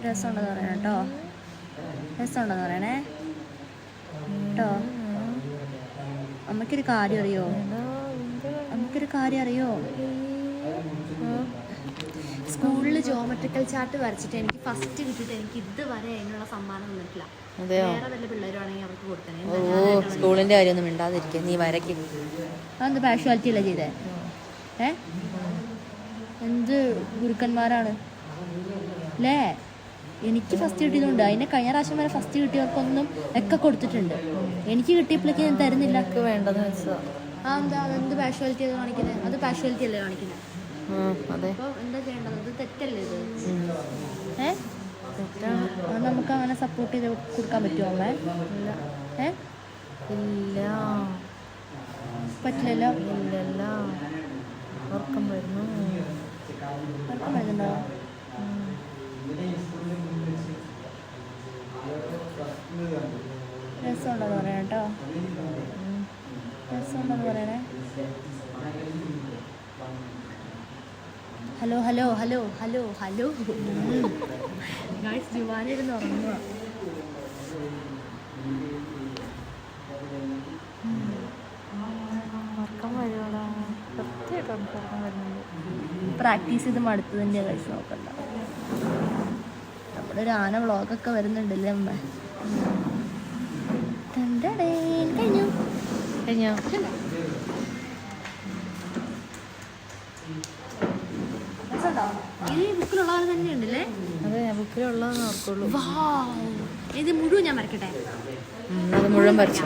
രസമുണ്ടെന്ന് പറയണം കേട്ടോ. രസമുണ്ടെന്ന് പറയണേ കേട്ടോ. അമ്മയ്ക്കൊരു കാര്യം അറിയോ? അമ്മയ്ക്കൊരു കാര്യം അറിയോ? സ്കൂളിൽ ജോമെട്രിക്കൽ ചാർട്ട് വരച്ചിട്ട് എനിക്ക് ഫസ്റ്റ് കിട്ടിയിട്ട് എനിക്ക് ഇതുവരെ അതിനുള്ള സമ്മാനം തന്നിട്ടില്ല. വേറെ വല്ല പിള്ളേരുവാണെങ്കിൽ അവർക്ക് കൊടുത്തേ. സ്കൂളിന്റെ കാര്യമൊന്നും മിണ്ടാതിരിക്കുക, നീ വരയ്ക്കും. അതെന്ത് പാഷ്വാലിറ്റി അല്ല ചെയ്തേ? എന്ത് ഗുരുക്കന്മാരാണ് അല്ലേ? എനിക്ക് ഫസ്റ്റ് കിട്ടിയതുകൊണ്ട് അതിനെ കഴിഞ്ഞ പ്രാവശ്യം വരെ ഫസ്റ്റ് കിട്ടിയവർക്കൊന്നും ഒക്കെ കൊടുത്തിട്ടുണ്ട്. എനിക്ക് കിട്ടിയപ്പോഴേക്ക് ഞാൻ തരുന്നില്ല. വേണ്ടെന്ന് വെച്ചതാ. എന്താ അതെന്ത് പാഷ്വാലിറ്റി അത് കാണിക്കുന്നത്? അത് പാഷ്വാലിറ്റി അല്ലേ കാണിക്കുന്നത്? അതെ. അപ്പോൾ എന്താ ചെയ്യേണ്ടത്? ഇത് തെറ്റല്ലേ ഇത്? തെറ്റാണ്. അത് നമുക്ക് അങ്ങനെ സപ്പോർട്ട് ചെയ്ത് കൊടുക്കാൻ പറ്റുമോ അമ്മേ? ഇല്ല. ഇല്ല, പറ്റില്ലല്ലോ. ഇല്ലല്ല. ഉറക്കം വരുന്നു. ഉറക്കം വരുന്നുണ്ടോ? രസമുണ്ടെന്ന് പറയണം കേട്ടോ. രസമുണ്ടെന്ന് പറയണേ. Hello hello hello hello hello guys, ജുവാനിരുന്ന് ഉറങ്ങുക. പ്രാക്ടീസ് ചെയ്ത് മടുത്തതിൻ്റെ കഴിച്ച് നോക്കണ്ട. നമ്മുടെ ഒരു ആന വ്ളോഗൊക്കെ വരുന്നുണ്ടല്ലേ അമ്മ? കഴിഞ്ഞു കഴിഞ്ഞോ? ഈ ബുക്കിലുള്ള പോലെ തന്നെ ഉണ്ടല്ലേ? അതെ, ബുക്കിലുള്ളതെന്ന് ഓർക്കുള്ളൂ. ഇത് മുഴുവൻ ഞാൻ വരയ്ക്കട്ടെ? അത് മുഴുവൻ വരച്ചു.